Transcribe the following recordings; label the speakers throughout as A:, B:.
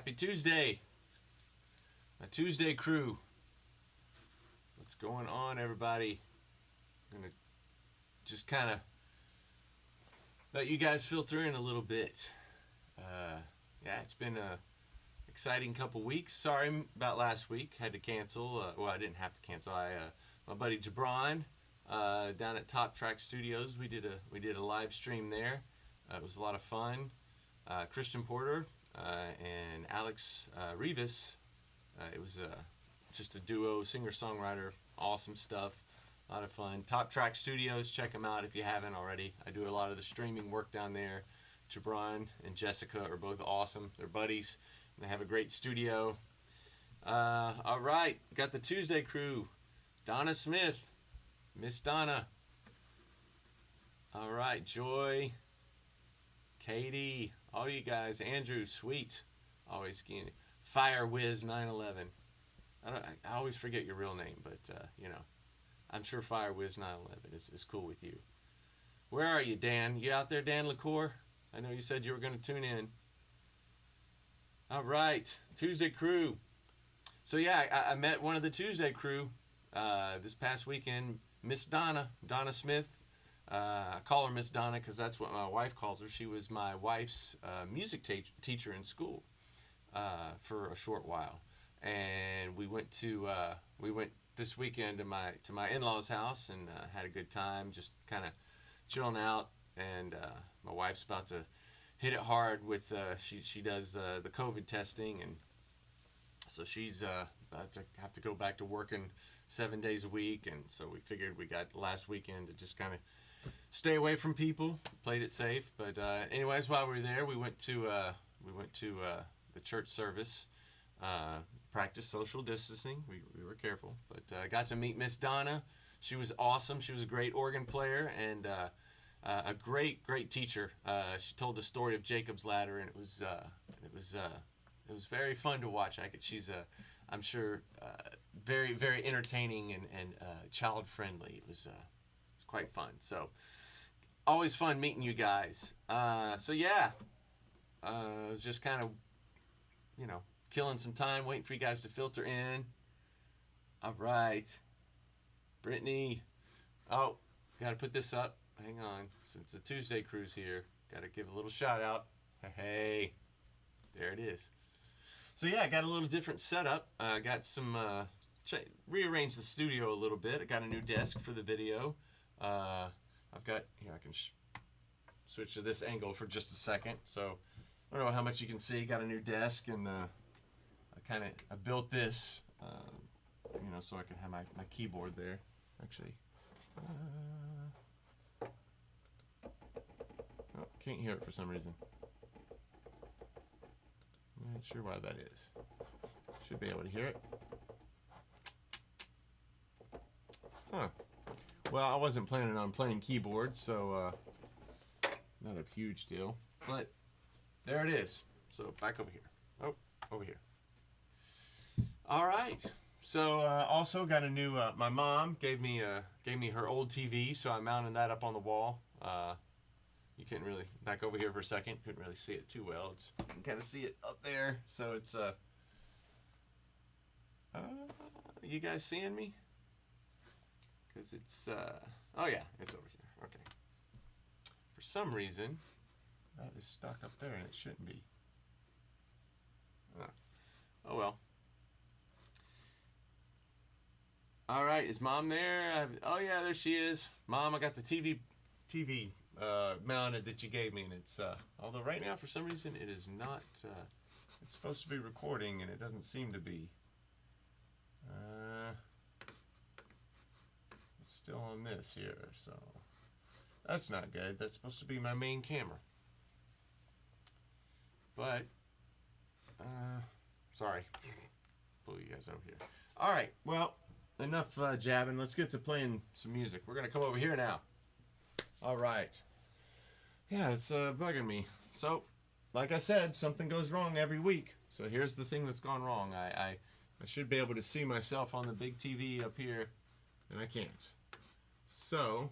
A: Happy Tuesday. A Tuesday crew. What's going on, everybody? I'm going to just kind of let you guys filter in a little bit. Yeah, it's been a exciting couple weeks. Sorry about last week. Had to cancel. Well, I didn't have to cancel. My buddy Jabron down at Top Track Studios, we did a live stream there. It was a lot of fun. Christian Porter and Alex Rivas. It was just a duo, singer-songwriter, awesome stuff, a lot of fun. Top Track Studios, check them out if you haven't already. I do a lot of the streaming work down there. Jabron and Jessica are both awesome. They're buddies, and they have a great studio. All right, got the Tuesday crew. Donna Smith, Miss Donna. All right, Joy, Katie, all you guys, Andrew, sweet, always skiing. Fire Whiz 911. I always forget your real name, but I'm sure Fire Whiz 911 is cool with you. Where are you, Dan? You out there, Dan LaCour? I know you said you were going to tune in. All right, Tuesday crew. So yeah, I met one of the Tuesday crew this past weekend, Miss Donna Smith. I call her Miss Donna because that's what my wife calls her. She was my wife's music teacher in school for a short while, and we went this weekend to my in-laws' house and had a good time, just kind of chilling out. And my wife's about to hit it hard with she does the COVID testing, and so she's about to have to go back to working 7 days a week. And so we figured we got last weekend to just kind of stay away from people, played it safe. But anyways, while we were there, we went to the church service, practiced social distancing. We were careful, but got to meet Miss Donna. She was awesome. She was a great organ player and a great teacher. She told the story of Jacob's Ladder, and it was very fun to watch. She's I'm sure very entertaining and child friendly. It was quite fun. So always fun meeting you guys. So yeah, I was just kind of killing some time, waiting for you guys to filter in. All right, Brittany. Oh, got to put this up. Hang on, since the Tuesday crew's here, got to give a little shout out. Hey, there it is. So yeah, I got a little different setup. I got some rearranged the studio a little bit. I got a new desk for the video. I've got here. I can switch to this angle for just a second. So I don't know how much you can see. Got a new desk, and I built this, so I can have my keyboard there. Actually, can't hear it for some reason. I'm not sure why that is. Should be able to hear it. Huh. Well, I wasn't planning on playing keyboard, so not a huge deal. But there it is. So back over here. Oh, over here. All right. So also got a new. My mom gave me her old TV, so I mounted that up on the wall. You couldn't really back over here for a second. Couldn't really see it too well. You can kind of see it up there. So it's you guys seeing me? Because it's oh yeah, it's over here. Okay. For some reason, that is stuck up there and it shouldn't be. Oh well. All right, is Mom there? Oh yeah, there she is. Mom, I got the TV mounted that you gave me, and it's although right now for some reason it is not. It's supposed to be recording, and it doesn't seem to be. It's still on this here, so that's not good. That's supposed to be my main camera. But sorry, pull you guys over here. All right, well, enough jabbing. Let's get to playing some music. We're gonna come over here now. All right. Yeah, it's bugging me. So, like I said, something goes wrong every week. So here's the thing that's gone wrong. I should be able to see myself on the big TV up here, and I can't. So,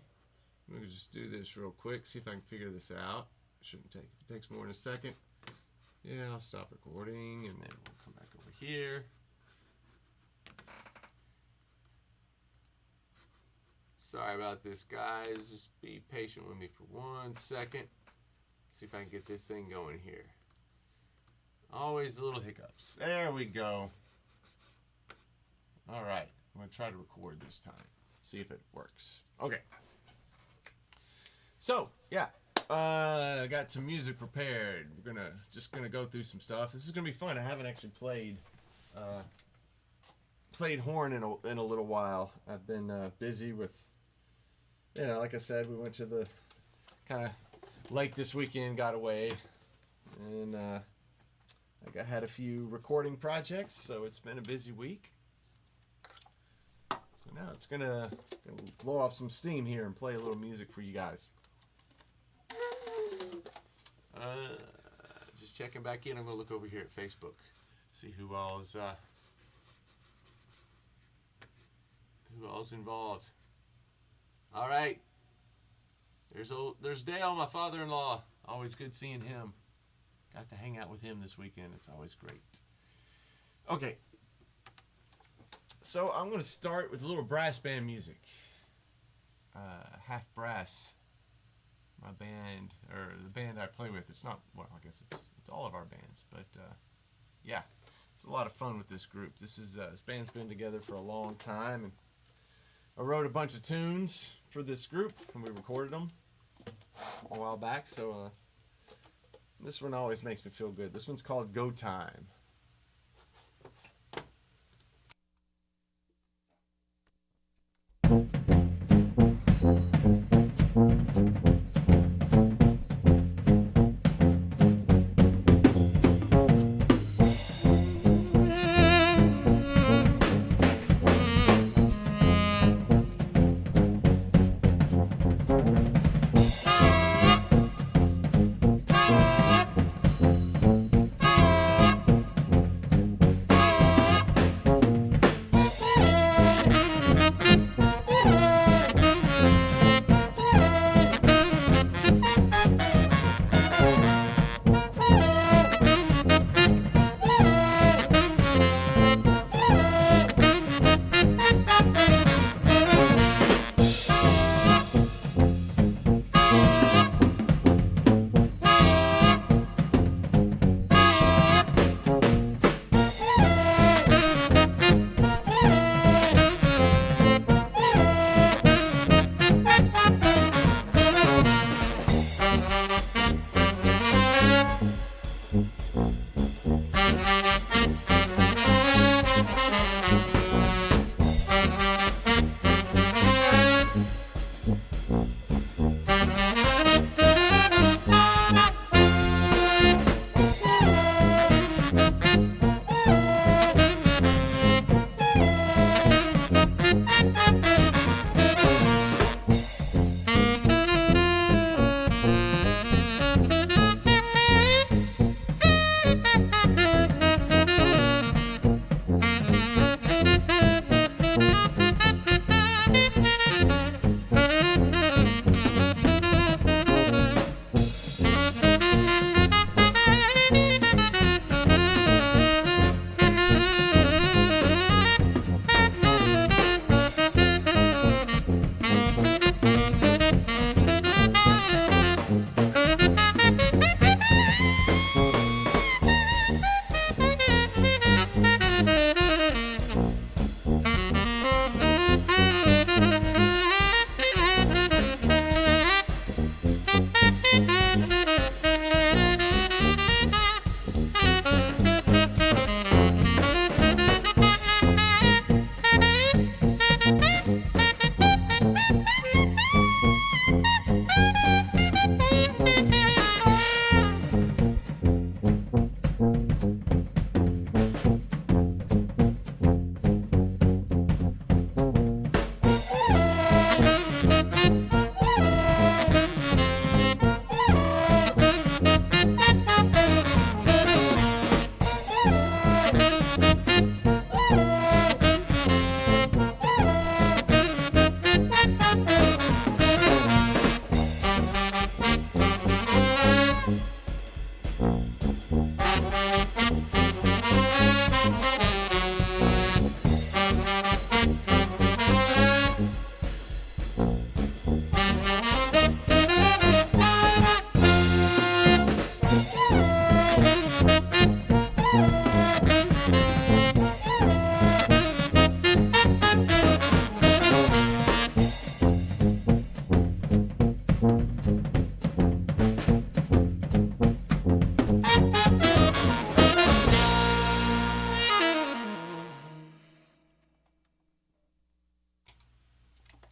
A: let me just do this real quick, see if I can figure this out. Shouldn't take, if it takes more than a second. Yeah, I'll stop recording and then we'll come back over here. Sorry about this, guys. Just be patient with me for 1 second. See if I can get this thing going here. Always little hiccups. There we go. All right. I'm going to try to record this time. See if it works. Okay. So, yeah. I got some music prepared. We're just gonna go through some stuff. This is gonna be fun. I haven't actually played horn in a little while. I've been busy with, like I said, we went to the kind of lake this weekend, got away, and I had a few recording projects, so it's been a busy week. So now it's gonna blow off some steam here and play a little music for you guys. Just checking back in. I'm gonna look over here at Facebook, see who all's involved. All right. There's Dale, my father-in-law. Always good seeing him. Got to hang out with him this weekend. It's always great. Okay. So I'm gonna start with a little brass band music. Half Brass. My band, or the band I play with, it's not, well, I guess it's all of our bands, but yeah, it's a lot of fun with this group. This band's been together for a long time, and I wrote a bunch of tunes for this group, and we recorded them a while back, so this one always makes me feel good. This one's called Go Time.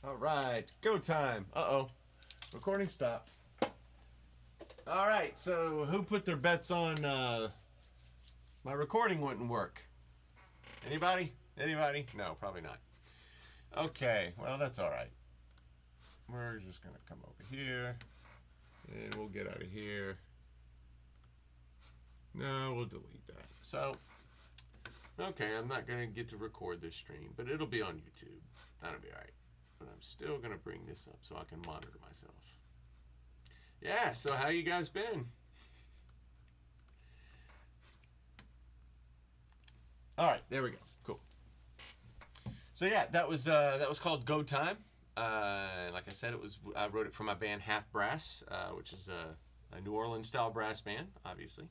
A: All right, go time. Uh-oh, recording stopped. All right, so who put their bets on my recording wouldn't work? Anybody? Anybody? No, probably not. Okay, well, that's all right. We're just going to come over here, and we'll get out of here. No, we'll delete that. So, okay, I'm not going to get to record this stream, but it'll be on YouTube. That'll be all right. But I'm still going to bring this up so I can monitor myself. Yeah, so how you guys been? All right, there we go. Cool. So yeah, that was called Go Time. Like I said, I wrote it for my band Half Brass, which is a New Orleans style brass band, obviously,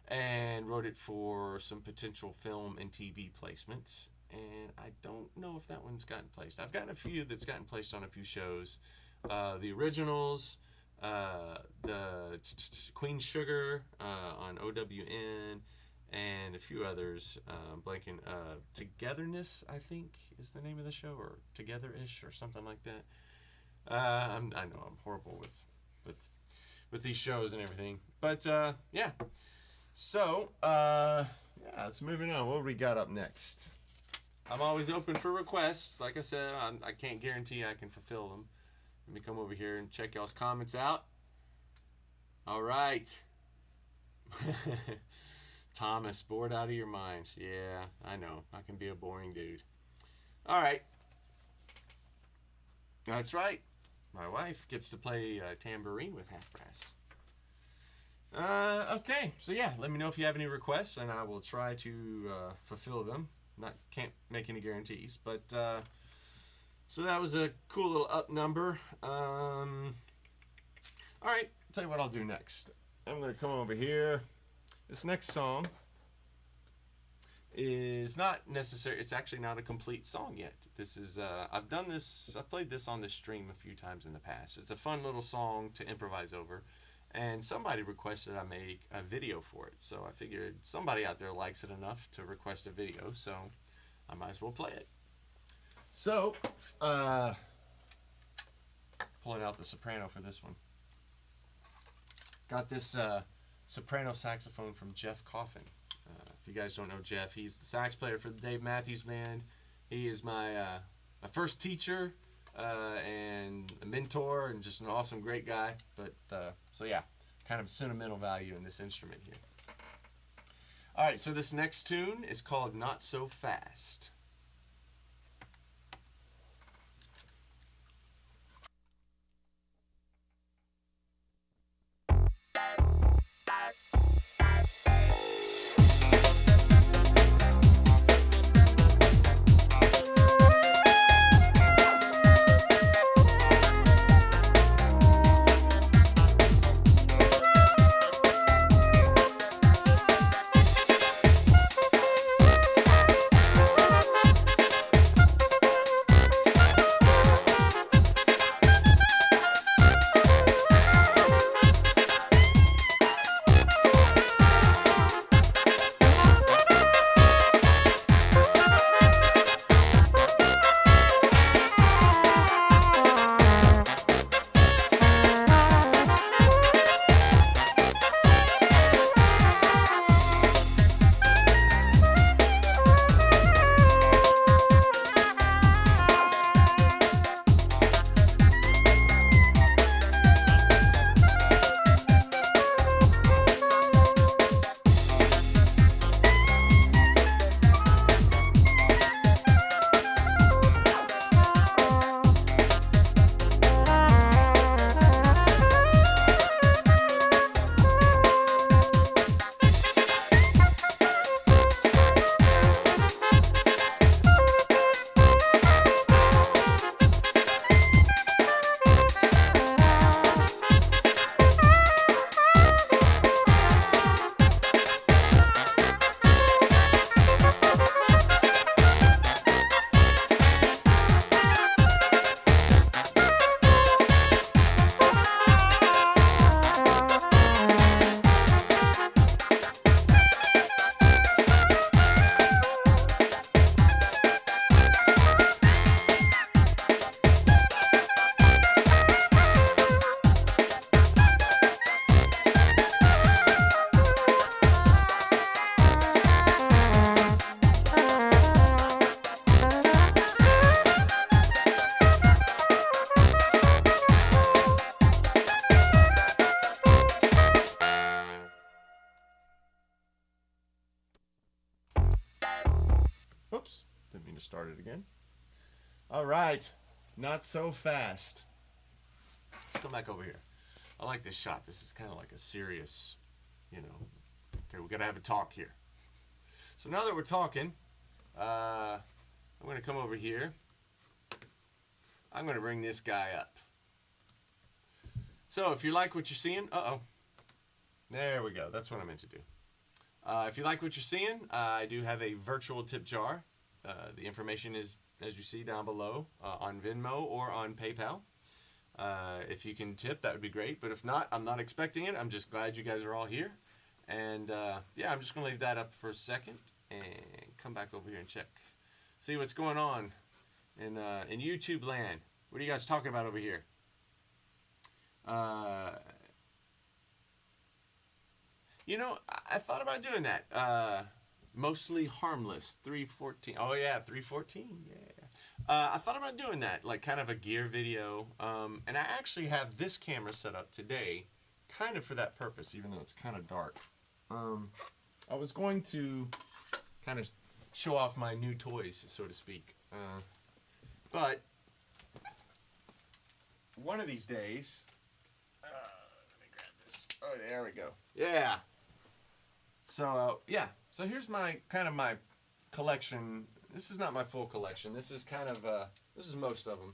A: and wrote it for some potential film and TV placements. And I don't know if that one's gotten placed. I've gotten a few that's gotten placed on a few shows. The originals, the Queen Sugar on OWN, and a few others. Blanking. Togetherness, I think, is the name of the show, or Together-ish, or something like that. I know I'm horrible with these shows and everything, but yeah. So let's move on. What do we got up next? I'm always open for requests. Like I said, I can't guarantee I can fulfill them. Let me come over here and check y'all's comments out. All right. Thomas, bored out of your mind. Yeah, I know. I can be a boring dude. All right. That's right. My wife gets to play tambourine with Half Brass. Okay. So yeah, let me know if you have any requests, and I will try to fulfill them. Can't make any guarantees, but so that was a cool little up number. All right. I'll tell you what I'll do next. I'm going to come over here. This next song is not necessary. It's actually not a complete song yet. This is, I've played this on the stream a few times in the past. It's a fun little song to improvise over, and somebody requested I make a video for it. So I figured somebody out there likes it enough to request a video, so I might as well play it. So, pulling out the soprano for this one. Got this soprano saxophone from Jeff Coffin. If you guys don't know Jeff, he's the sax player for the Dave Matthews Band. He is my first teacher and a mentor, and just an awesome, great guy. But so yeah, kind of sentimental value in this instrument here. All right, so this next tune is called Not So Fast. started again. All right. Not so fast. Let's come back over here. I like this shot. This is kind of like a serious, okay, we got to have a talk here. So now that we're talking, I'm going to come over here. I'm going to bring this guy up. So if you like what you're seeing, there we go. That's what I meant to do. If you like what you're seeing, I do have a virtual tip jar. The information is, as you see down below, on Venmo or on PayPal. If you can tip, that would be great. But if not, I'm not expecting it. I'm just glad you guys are all here. And yeah, I'm just going to leave that up for a second and come back over here and check. See what's going on in YouTube land. What are you guys talking about over here? I thought about doing that. Mostly harmless. 314. Oh yeah, 314. Yeah. I thought about doing that, like kind of a gear video. And I actually have this camera set up today, kind of for that purpose, even though it's kind of dark. I was going to kind of show off my new toys, so to speak. But one of these days, let me grab this. Oh, there we go. Yeah. So so here's my collection. This is not my full collection. This is kind of this is most of them.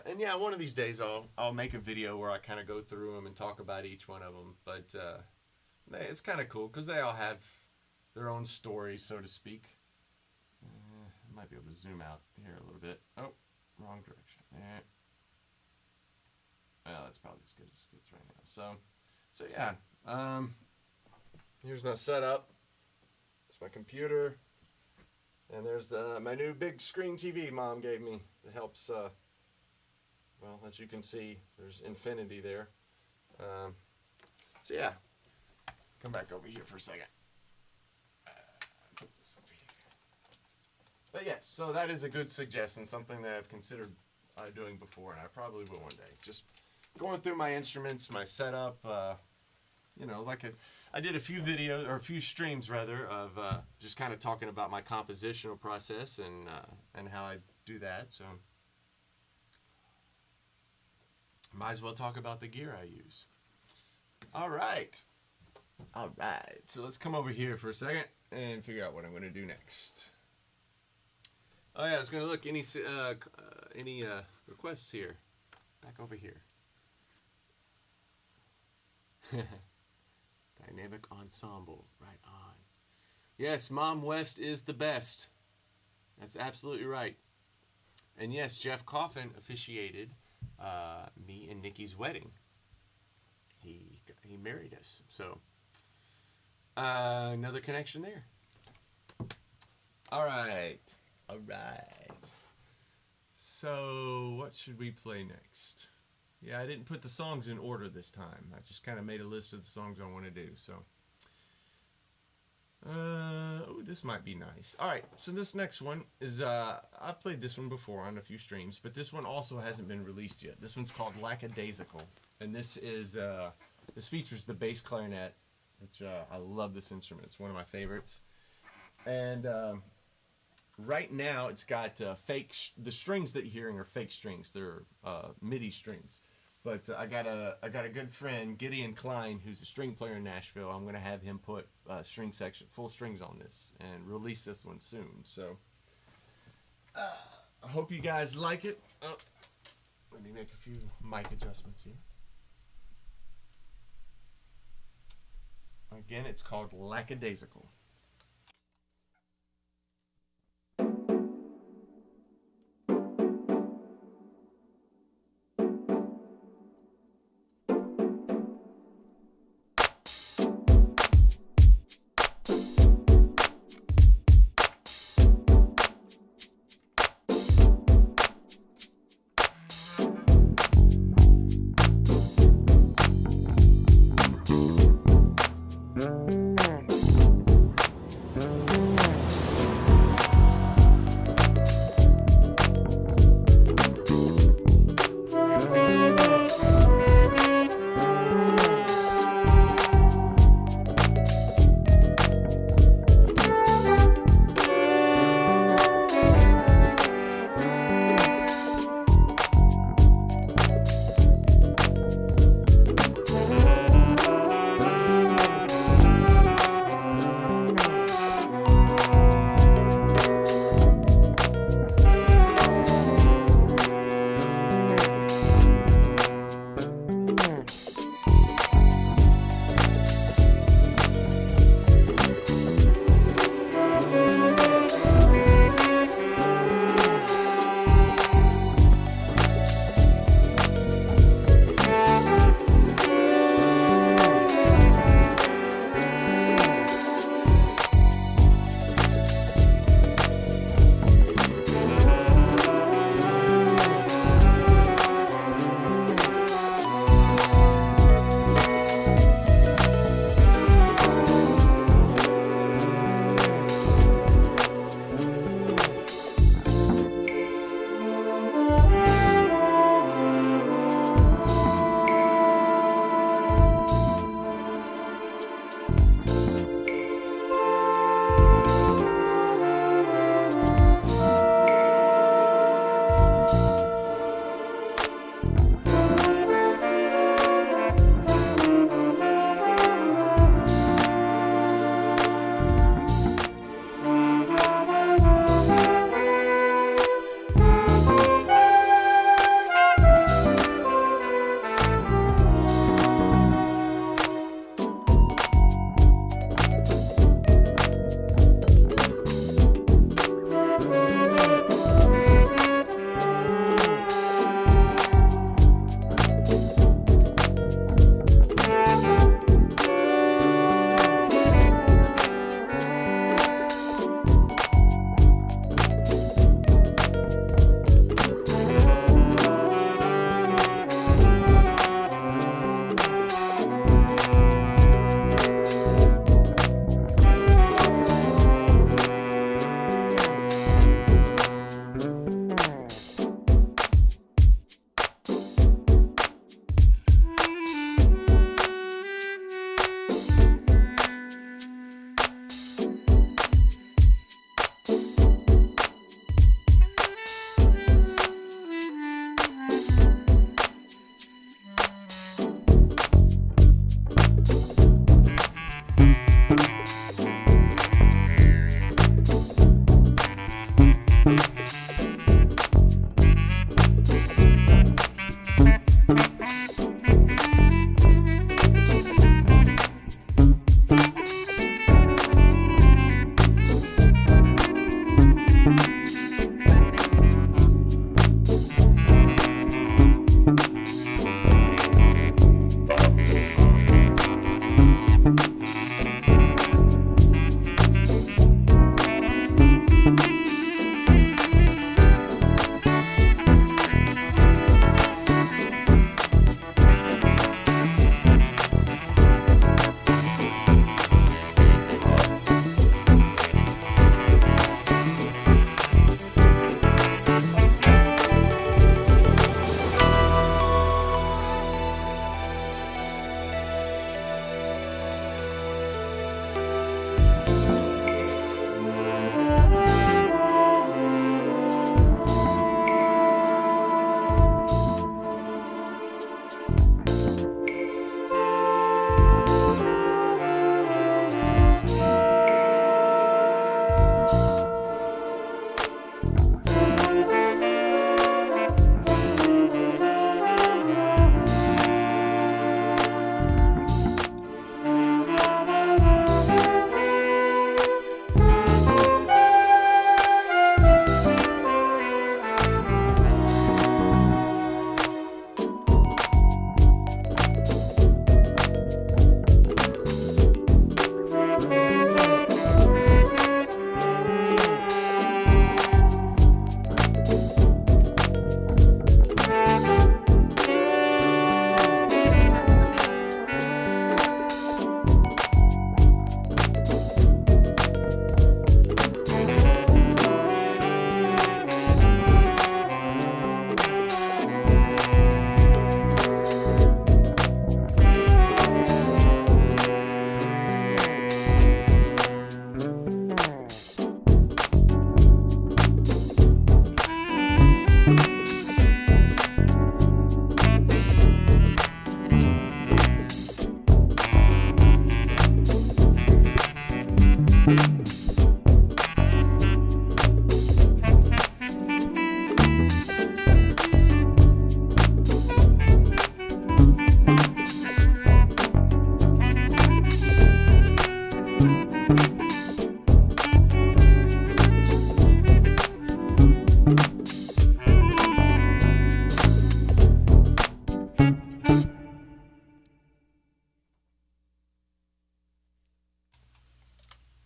A: And yeah, one of these days I'll make a video where I kind of go through them and talk about each one of them. But it's kind of cool because they all have their own stories, so to speak. I might be able to zoom out here a little bit. Oh, wrong direction. There. Well, that's probably as good as it gets right now. So yeah. Here's my setup. It's my computer. And there's my new big screen TV Mom gave me. It helps, well, as you can see, there's infinity there. So yeah, come back over here for a second. Put this over here. But yes, so that is a good suggestion, something that I've considered doing before, and I probably will one day. Just going through my instruments, my setup, like I did a few videos, or a few streams rather, of just kind of talking about my compositional process and how I do that. So might as well talk about the gear I use. All right. So let's come over here for a second and figure out what I'm going to do next. Oh yeah, I was going to look any requests here. Back over here. Dynamic ensemble, right on. Yes, Mom West is the best. That's absolutely right. And yes, Jeff Coffin officiated me and Nikki's wedding. He married us, so another connection there. All right. So what should we play next? Yeah, I didn't put the songs in order this time. I just kind of made a list of the songs I want to do. So, this might be nice. All right, so this next one is, I've played this one before on a few streams, but this one also hasn't been released yet. This one's called Lackadaisical, and this features the bass clarinet, which I love this instrument. It's one of my favorites. And right now, it's got the strings that you're hearing are fake strings. They're MIDI strings. But I got a good friend, Gideon Klein, who's a string player in Nashville. I'm gonna have him put full strings on this and release this one soon. So I hope you guys like it. Oh, let me make a few mic adjustments here. Again, it's called Lackadaisical.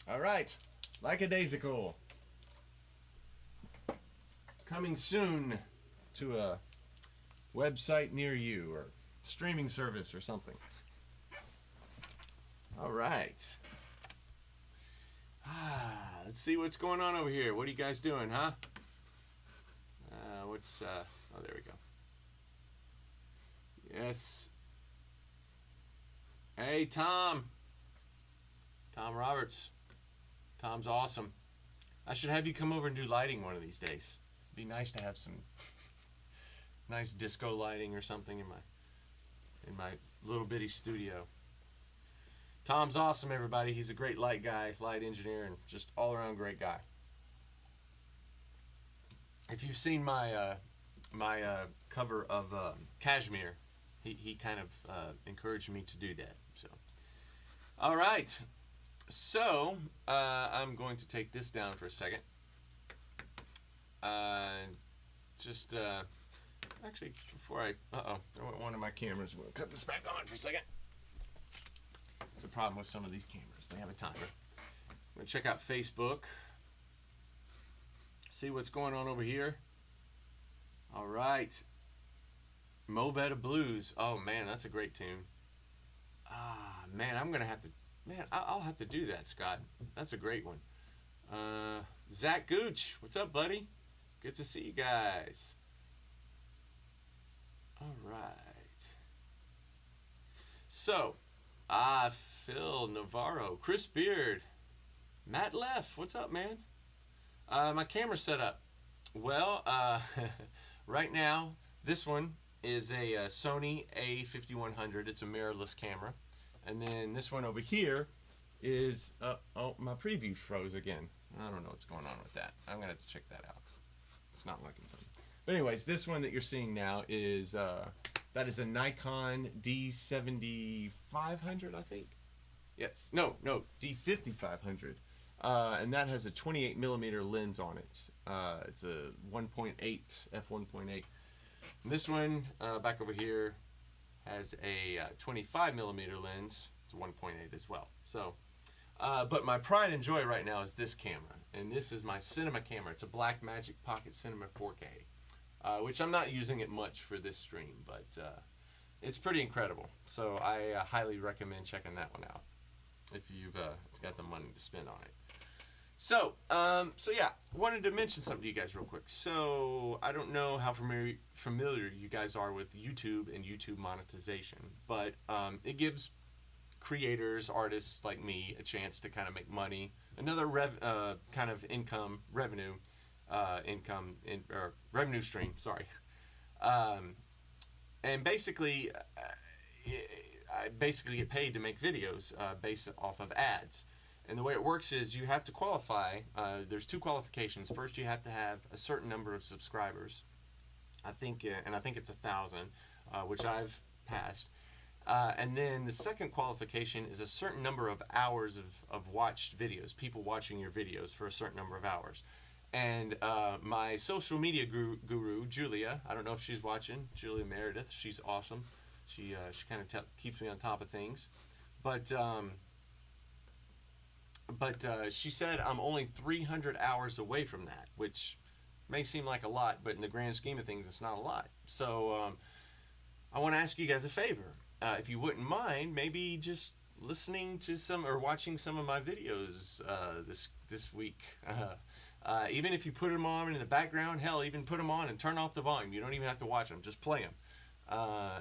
A: All right, lackadaisical. Coming soon to a website near you or streaming service or something. All right. Let's see what's going on over here. What are you guys doing, huh? Oh, there we go. Yes. Hey, Tom. Tom Roberts. Tom's awesome. I should have you come over and do lighting one of these days. It'd be nice to have some nice disco lighting or something in my little bitty studio. Tom's awesome, everybody. He's a great light guy, light engineer, and just all around great guy. If you've seen my cover of Kashmir, he kind of encouraged me to do that. So, all right. So I'm going to take this down for a second. Actually, before I there went one of my cameras. We'll cut this back on for a second. It's a problem with some of these cameras. They have a timer. I'm going to check out Facebook. See what's going on over here. All right. Mo Better Blues. Oh, man, that's a great tune. Man, I'm going to have to... Man, I'll have to do that, Scott. That's a great one. Zach Gooch. What's up, buddy? Good to see you guys. All right. So... Phil Navarro, Chris Beard, Matt Leff, what's up, man? My camera set up. Well, right now, this one is a Sony A5100. It's a mirrorless camera. And then this one over here is, my preview froze again. I don't know what's going on with that. I'm going to have to check that out. It's not liking something. But anyways, this one that you're seeing now is... that is a Nikon D7500, I think. Yes. No, D5500. And that has a 28 millimeter lens on it. It's a 1.8, f1.8. This one, back over here, has a 25 millimeter lens. It's a 1.8 as well. So, but my pride and joy right now is this camera. And this is my cinema camera. It's a Blackmagic Pocket Cinema 4K. Which I'm not using it much for this stream, but it's pretty incredible. So I highly recommend checking that one out if you've got the money to spend on it. So yeah, wanted to mention something to you guys real quick. So I don't know how familiar you guys are with YouTube and YouTube monetization, but it gives creators, artists like me, a chance to kind of make money, another kind of revenue stream, sorry. And basically, I basically get paid to make videos based off of ads. And the way it works is you have to qualify. There's two qualifications. First, you have to have a certain number of subscribers. I think it's 1,000, which I've passed. And then the second qualification is a certain number of hours of watched videos, people watching your videos for a certain number of hours. And my social media guru, Julia, I don't know if she's watching, Julia Meredith, she's awesome. She kind of keeps me on top of things. But she said I'm only 300 hours away from that, which may seem like a lot, but in the grand scheme of things, it's not a lot. So I want to ask you guys a favor. If you wouldn't mind, maybe just listening to some or watching some of my videos this week. Even if you put them on in the background, hell, even put them on and turn off the volume. You don't even have to watch them. Just play them.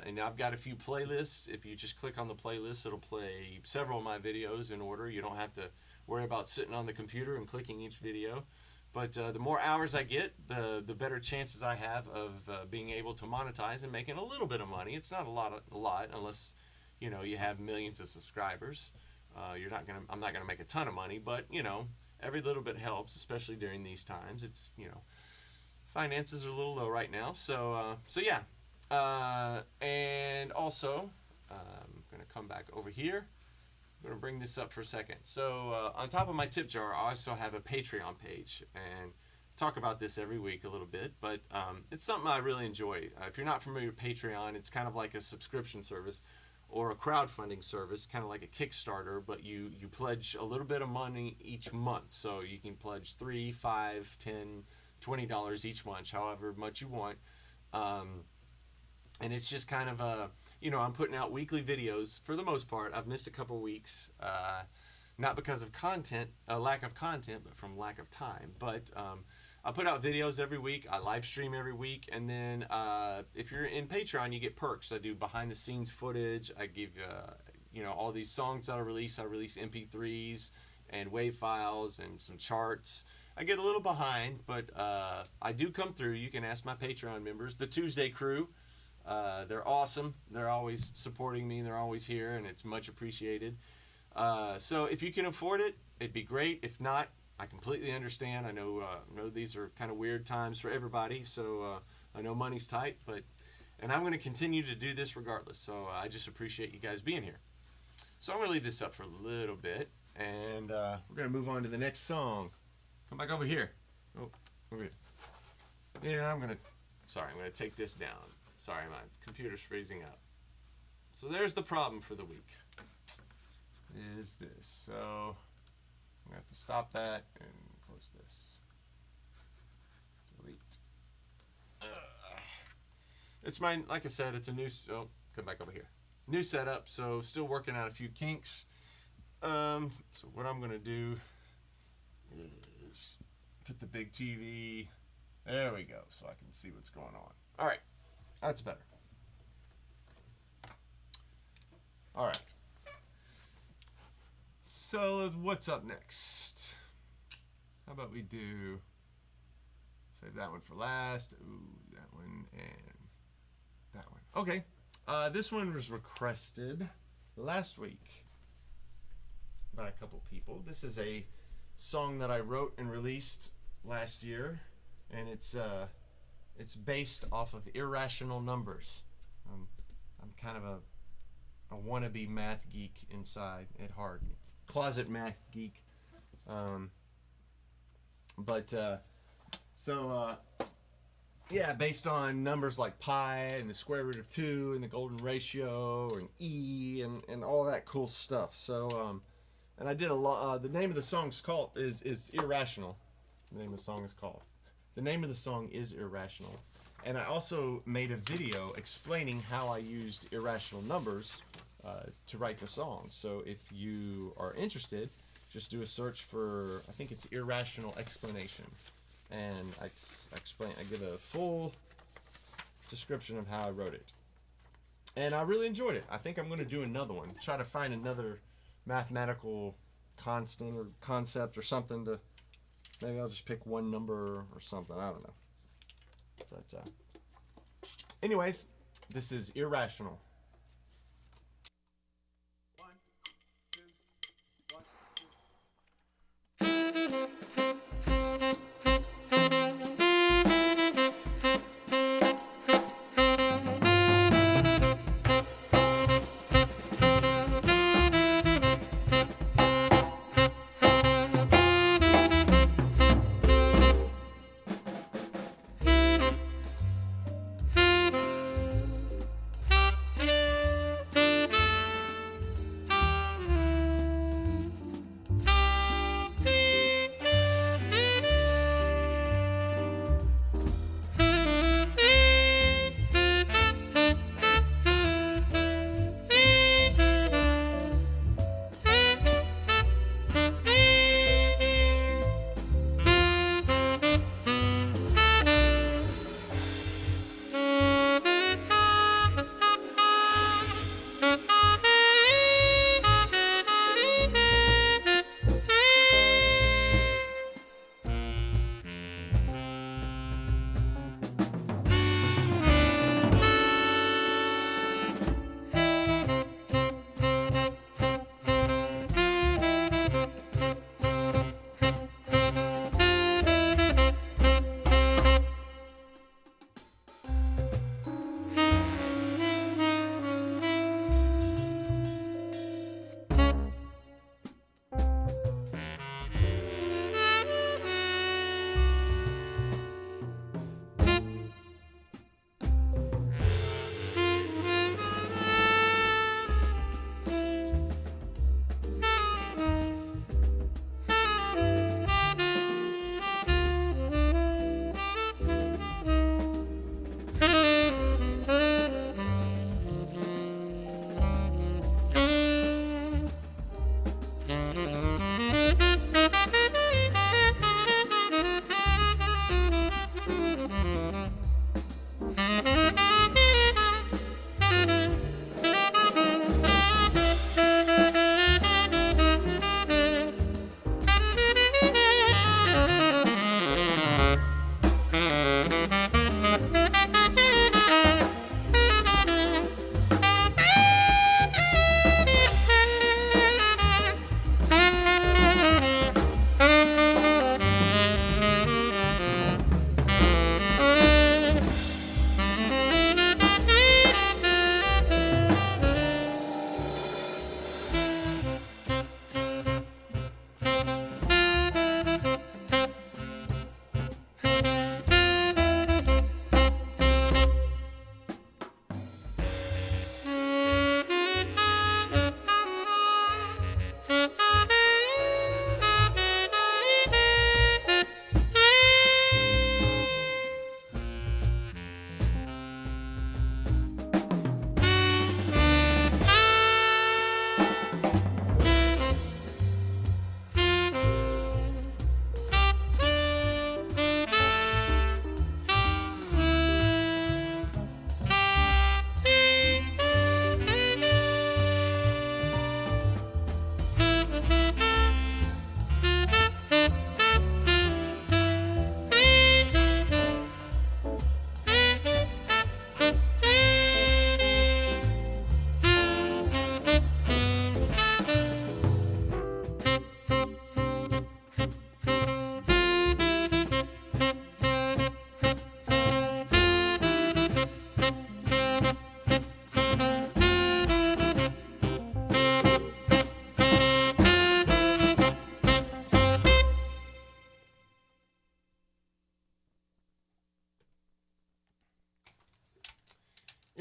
A: And I've got a few playlists. If you just click on the playlist, it'll play several of my videos in order. You don't have to worry about sitting on the computer and clicking each video. But the more hours I get, the better chances I have of being able to monetize and making a little bit of money. It's not a lot unless you have millions of subscribers. I'm not gonna make a ton of money, but every little bit helps, especially during these times. It's finances are a little low right now. So yeah. And also, I'm going to come back over here. I'm going to bring this up for a second. So on top of my tip jar, I also have a Patreon page, and talk about this every week a little bit, but it's something I really enjoy. If you're not familiar with Patreon, it's kind of like a subscription service or a crowdfunding service, kind of like a Kickstarter, but you pledge a little bit of money each month. So you can pledge $3, $5, $10, $20 each month, however much you want. And it's just kind of I'm putting out weekly videos for the most part. I've missed a couple weeks, not because of lack of content, but from lack of time. But I put out videos every week. I live stream every week. And then if you're in Patreon, you get perks. I do behind the scenes footage. I give, all these songs that I release. I release MP3s and WAV files and some charts. I get a little behind, but I do come through. You can ask my Patreon members. The Tuesday crew, they're awesome. They're always supporting me. They're always here, and it's much appreciated. So if you can afford it, it'd be great. If not, I completely understand. I know these are kind of weird times for everybody, so I know money's tight, and I'm going to continue to do this regardless. So I just appreciate you guys being here. So I'm going to leave this up for a little bit, and we're going to move on to the next song. Come back over here. Oh, over here. Yeah, I'm going to take this down. Sorry, my computer's freezing up. So there's the problem for the week. Is this. So I'm going to have to stop that and close this. Delete. It's mine, like I said, it's a new, come back over here. New setup, so still working out a few kinks. So what I'm going to do is put the big TV, there we go, so I can see what's going on. All right, that's better. All right. So what's up next? How about we do, save that one for last. Ooh, that one and that one. Okay. This one was requested last week by a couple people. This is a song that I wrote and released last year, and it's based off of irrational numbers. I'm kind of a wannabe math geek inside at heart. Closet math geek. Based on numbers like pi and the square root of 2 and the golden ratio and e and all that cool stuff. So and I did a lot. The name of the song is Irrational. The name of the song is called. The name of the song is Irrational. And I also made a video explaining how I used irrational numbers to write the song. So if you are interested, just do a search for, I think it's Irrational Explanation. And I give a full description of how I wrote it. And I really enjoyed it. I think I'm going to do another one. Try to find another mathematical constant or concept or something to, maybe I'll just pick one number or something. I don't know. But anyways, this is Irrational.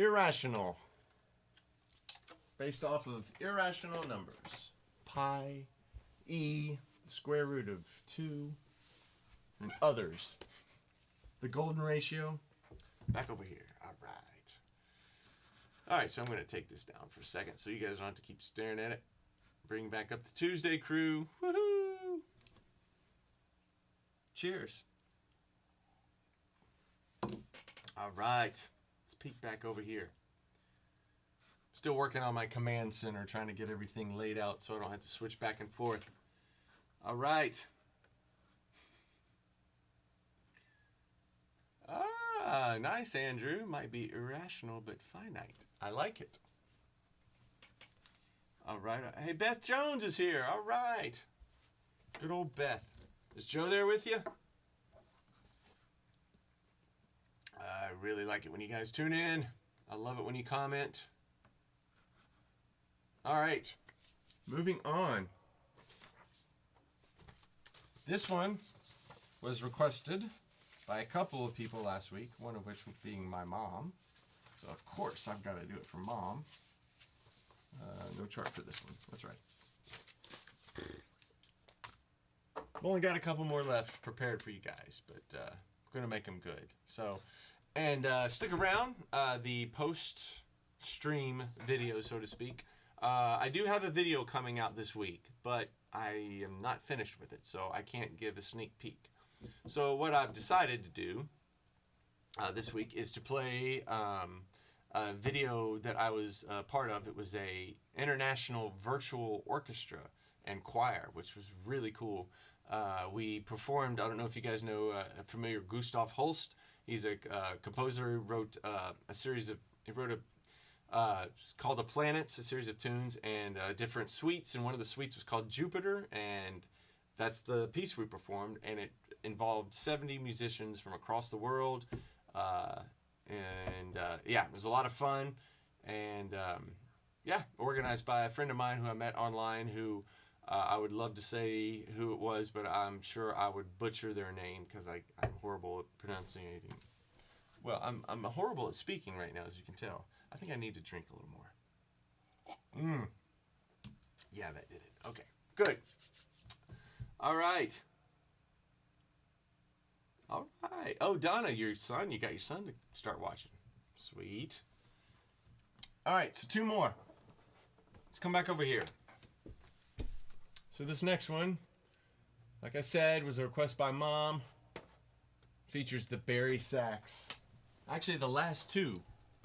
A: irrational. Based off of irrational numbers. Pi, e, the square root of 2, and others. The golden ratio. Back over here. All right. All right, so I'm going to take this down for a second so you guys don't have to keep staring at it. Bring back up the Tuesday crew. Woohoo! Cheers. All right. Let's peek back over here. Still working on my command center, trying to get everything laid out so I don't have to switch back and forth. All right. Ah, nice, Andrew. Might be irrational, but finite. I like it. All right. Hey, Beth Jones is here. All right. Good old Beth. Is Joe there with you? I really like it when you guys tune in. I love it when you comment. All right. Moving on. This one was requested by a couple of people last week, one of which being my mom. So, of course, I've got to do it for Mom. No chart for this one. That's right. I've only got a couple more left prepared for you guys, but I'm going to make them good. So, and stick around. The post-stream video, so to speak. I do have a video coming out this week, but I am not finished with it, so I can't give a sneak peek. So what I've decided to do this week is to play a video that I was part of. It was a international virtual orchestra and choir, which was really cool. We performed, I don't know if you guys know, familiar Gustav Holst. He's a composer who wrote a series of, he wrote called The Planets, a series of tunes and different suites, and one of the suites was called Jupiter, and that's the piece we performed, and it involved 70 musicians from across the world, yeah, it was a lot of fun, and yeah, organized by a friend of mine who I met online, who I would love to say who it was, but I'm sure I would butcher their name because I'm horrible at pronouncing. Well, I'm horrible at speaking right now, as you can tell. I think I need to drink a little more. Yeah, that did it. Okay, good. All right. All right. Oh, Donna, your son, you got your son to start watching. Sweet. All right, so two more. Let's come back over here. So this next one, like I said, was a request by Mom. Features the Barry sax. Actually, the last two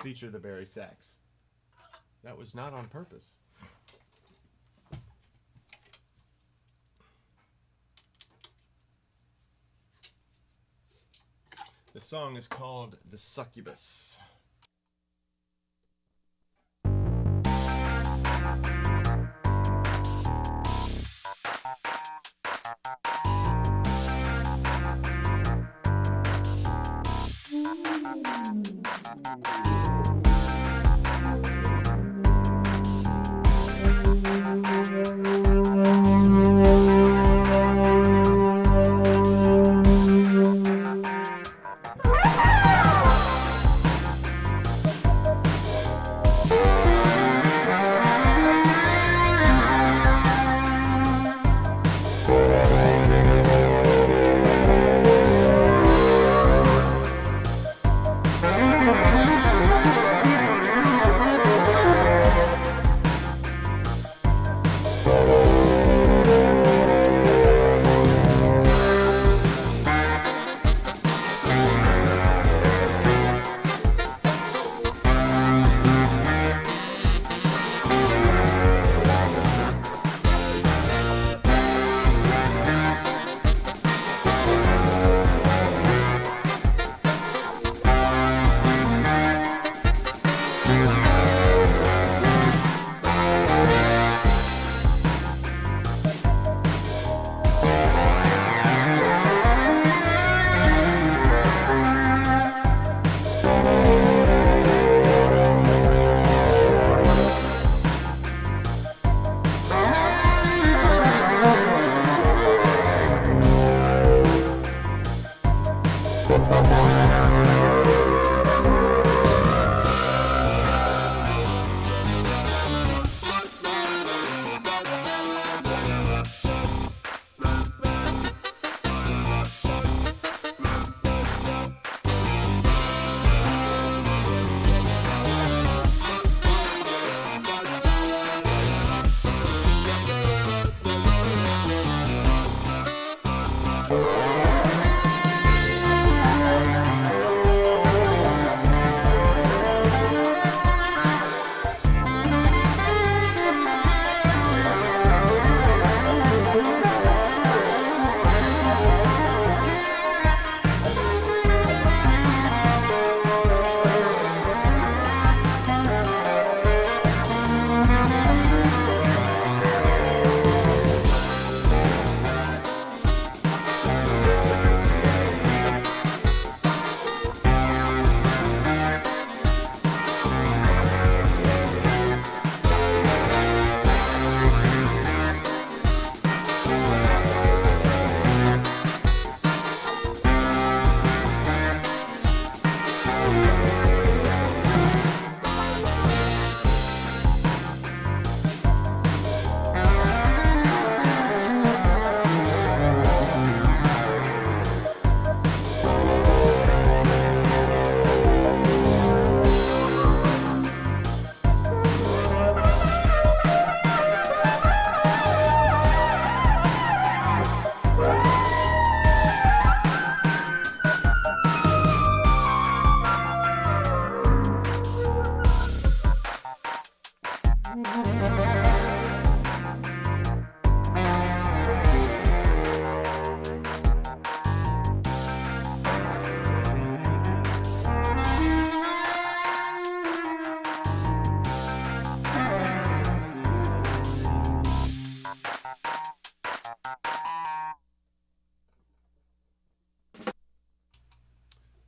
A: feature the Barry sax. That was not on purpose. The song is called The Succubus.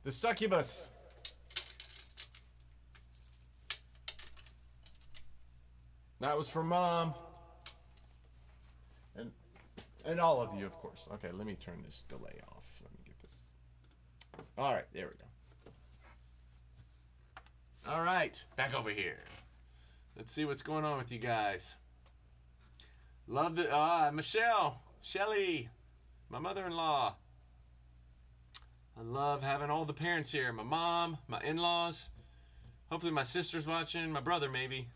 A: The Succubus. That was for Mom. And all of you, of course. Okay, let me turn this delay off. Let me get this. All right, there we go. All right, back over here. Let's see what's going on with you guys. Love the Michelle, Shelly, my mother-in-law. I love having all the parents here. My mom, my in-laws. Hopefully my sister's watching. My brother, maybe.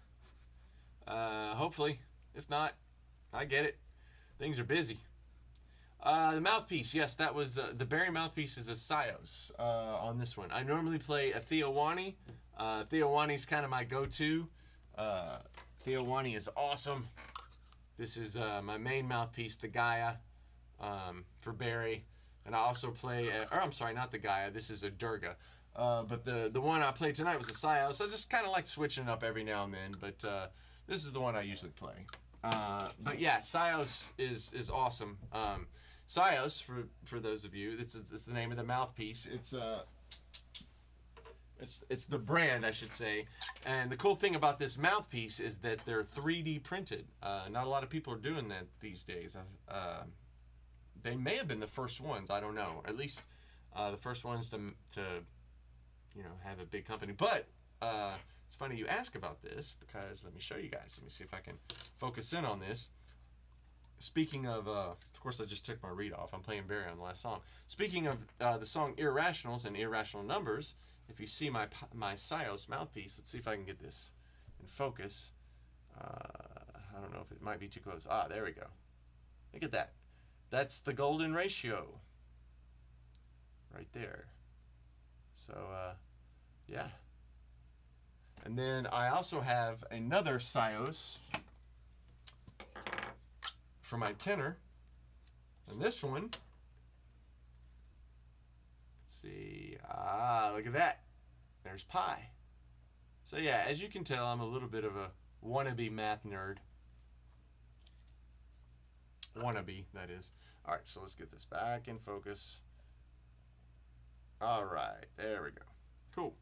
A: Hopefully. If not, I get it. Things are busy. The mouthpiece. Yes, that was the Barry mouthpiece is a Sios on this one. I normally play a Theowani. Theowani's kind of my go-to. Theowani is awesome. This is my main mouthpiece, the Gaia, for Barry. And I also play, I'm sorry, not the Gaia. This is a Durga. But the one I played tonight was a Sios. I just kind of like switching it up every now and then. But this is the one I usually play. But yeah, Sios is awesome. Sios, for those of you, it's the name of the mouthpiece. It's the brand, I should say. And the cool thing about this mouthpiece is that they're 3D printed. Not a lot of people are doing that these days. They may have been the first ones. I don't know. At least the first ones to have a big company. But it's funny you ask about this because let me show you guys. Let me see if I can focus in on this. Speaking of course, I just took my read off. I'm playing Barry on the last song. Speaking of the song Irrationals and Irrational Numbers, if you see my Sios mouthpiece, let's see if I can get this in focus. I don't know if it might be too close. There we go. Look at that. That's the golden ratio right there. So, yeah. And then I also have another Sios for my tenor. And this one, let's see. Look at that. There's pi. So yeah, as you can tell, I'm a little bit of a wannabe math nerd. Wannabe, that is. All right, so let's get this back in focus. All right, there we go. Cool.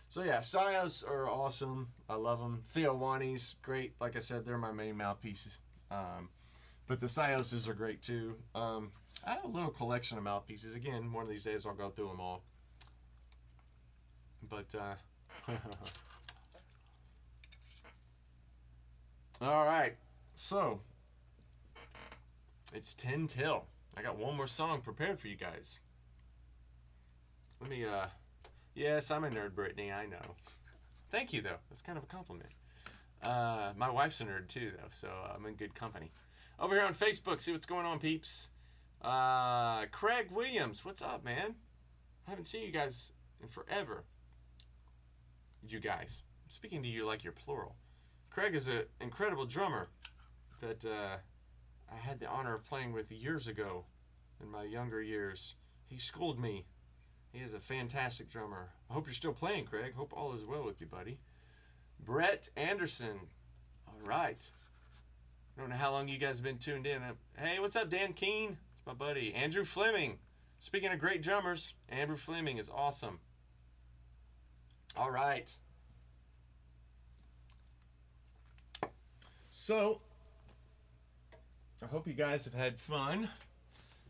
A: So yeah, Sios are awesome. I love them. Theowani's great. Like I said, they're my main mouthpieces. But the Sioses are great too. I have a little collection of mouthpieces. Again, one of these days I'll go through them all. But, all right. So, it's 10 till. I got one more song prepared for you guys. Let me, yes, I'm a nerd, Brittany, I know. Thank you, though. That's kind of a compliment. My wife's a nerd, too, though, so I'm in good company. Over here on Facebook, see what's going on, peeps. Craig Williams, what's up, man? I haven't seen you guys in forever. You guys. I'm speaking to you like you're plural. Craig is an incredible drummer that I had the honor of playing with years ago in my younger years. He schooled me. He is a fantastic drummer. I hope you're still playing, Craig. Hope all is well with you, buddy. Brett Anderson. All right. I don't know how long you guys have been tuned in. Hey, what's up, Dan Keene? It's my buddy. Andrew Fleming. Speaking of great drummers, Andrew Fleming is awesome. All right. So, I hope you guys have had fun.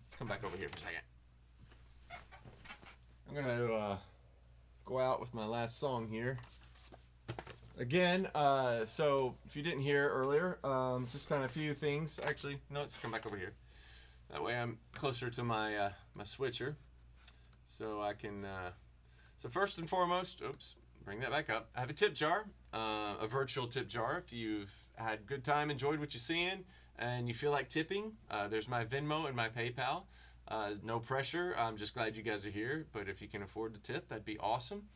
A: Let's come back over here for a second. I'm going to go out with my last song here. Again, so if you didn't hear earlier, just kind of a few things. Actually, no, let's come back over here. That way I'm closer to my my switcher. So I can... So first and foremost, bring that back up. I have a tip jar, a virtual tip jar. If you've had a good time, enjoyed what you're seeing, and you feel like tipping, there's my Venmo and my PayPal. No pressure. I'm just glad you guys are here. But if you can afford to tip, that'd be awesome.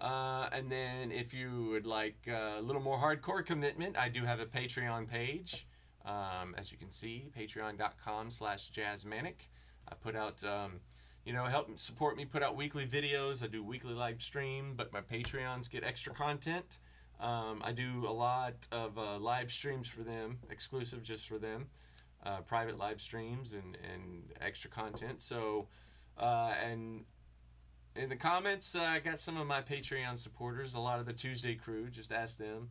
A: And then if you would like a little more hardcore commitment, I do have a Patreon page. As you can see, patreon.com/Jazzmanic. I put out... help support me put out weekly videos. I do weekly live stream, but my Patreons get extra content. I do a lot of live streams for them, exclusive just for them, private live streams and extra content. So, and in the comments, I got some of my Patreon supporters, a lot of the Tuesday crew. Just ask them.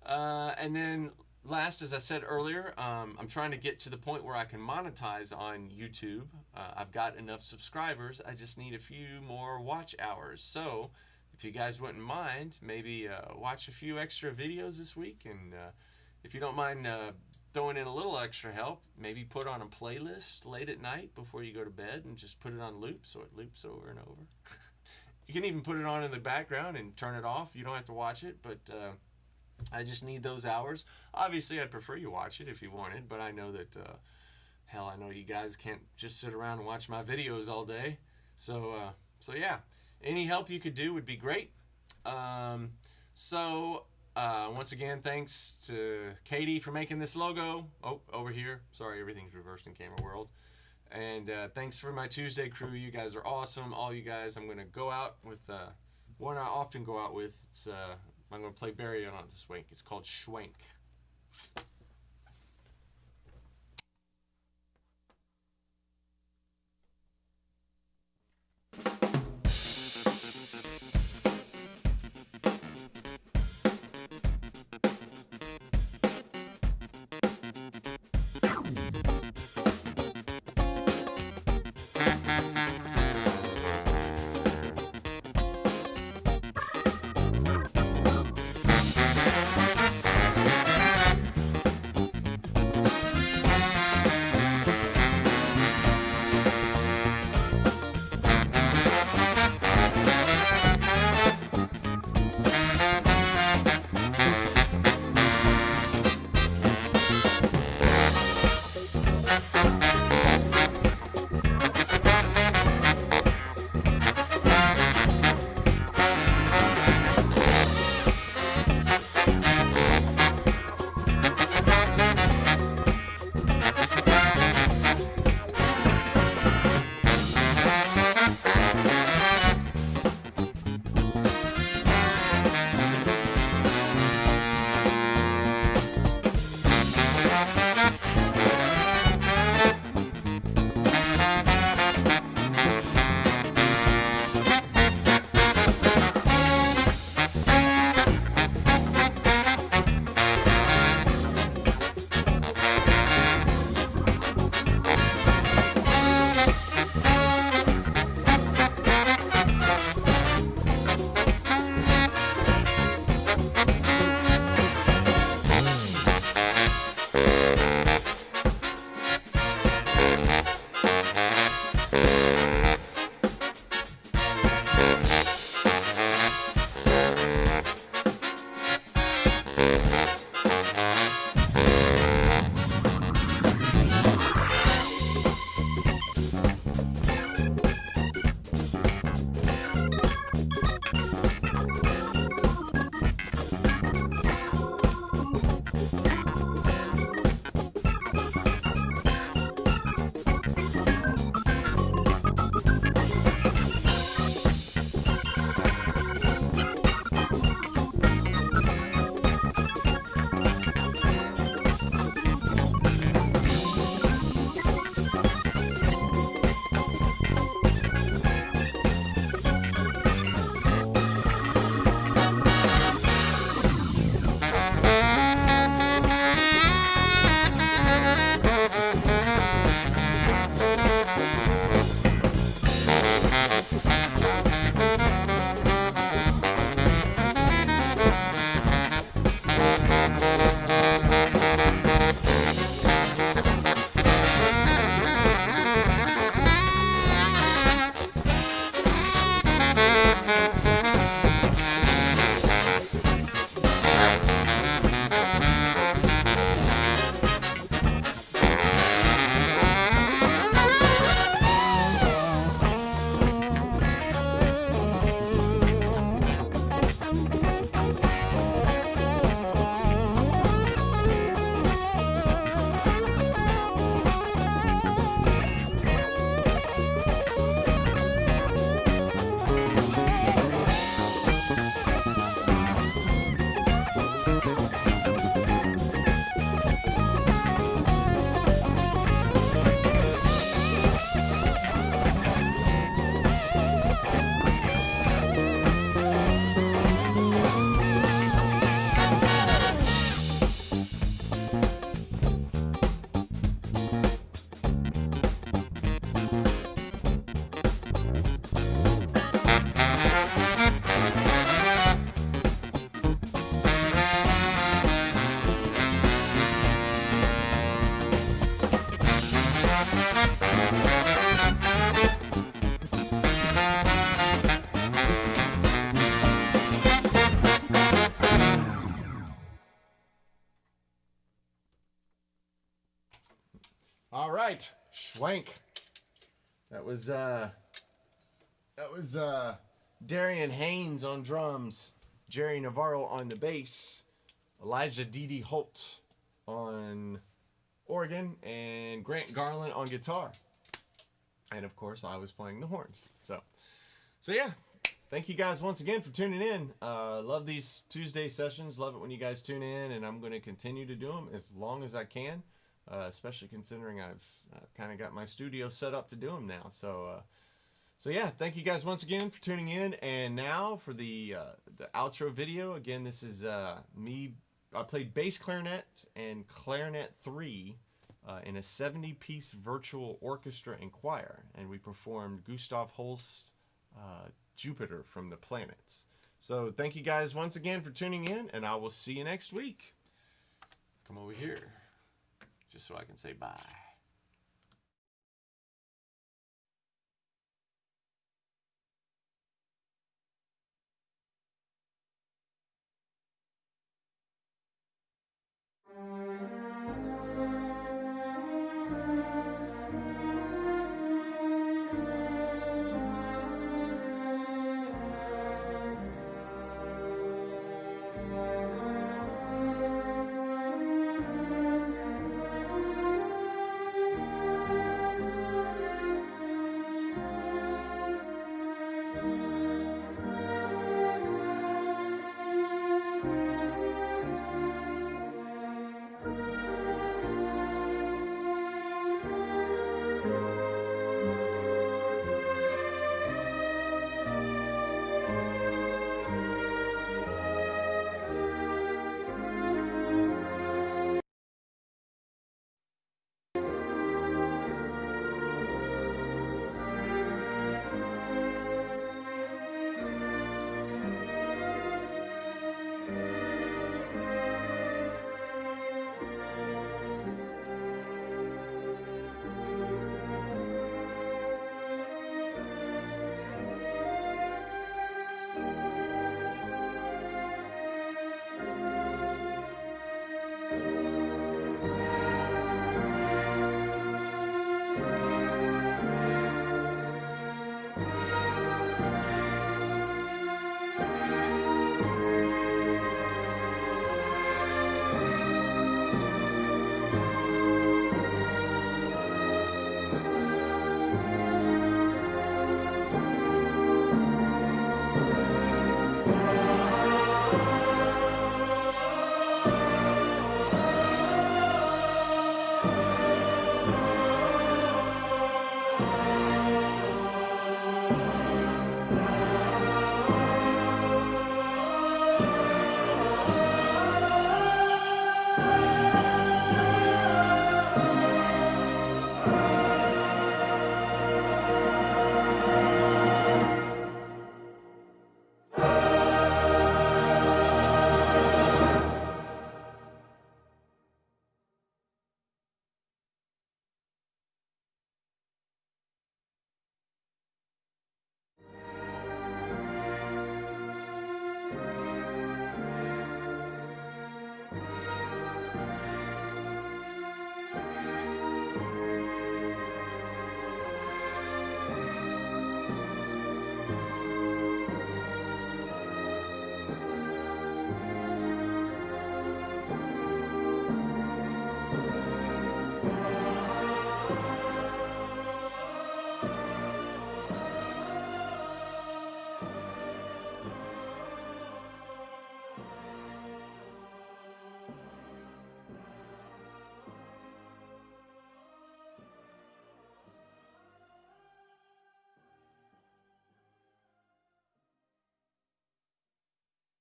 A: And then last, as I said earlier, I'm trying to get to the point where I can monetize on YouTube. I've got enough subscribers. I just need a few more watch hours. So if you guys wouldn't mind, maybe watch a few extra videos this week. And if you don't mind throwing in a little extra help, maybe put on a playlist late at night before you go to bed and just put it on loop so it loops over and over. You can even put it on in the background and turn it off. You don't have to watch it, but I just need those hours. Obviously, I'd prefer you watch it if you wanted, but I know that, hell, I know you guys can't just sit around and watch my videos all day. So yeah, any help you could do would be great. Once again, thanks to Katie for making this logo. Oh, over here. Sorry, everything's reversed in camera world. And thanks for my Tuesday crew. You guys are awesome. All you guys. I'm going to go out with one I often go out with. It's I'm going to play Barry on the Swank. It's called Schwank. right, Schwank. That was Darian Haynes on drums, Jerry Navarro on the bass, Elijah D.D. Holt on organ, and Grant Garland on guitar. And of course, I was playing the horns. So yeah, thank you guys once again for tuning in. Love these Tuesday sessions. Love it when you guys tune in, and I'm going to continue to do them as long as I can, especially considering I've kind of got my studio set up to do them now. So yeah, thank you guys once again for tuning in. And now for the outro video. Again, this is me. I played bass clarinet and clarinet 3 in a 70-piece virtual orchestra and choir, and we performed Gustav Holst's Jupiter from the Planets. So thank you guys once again for tuning in, and I will see you next week. Come over here, just so I can say bye.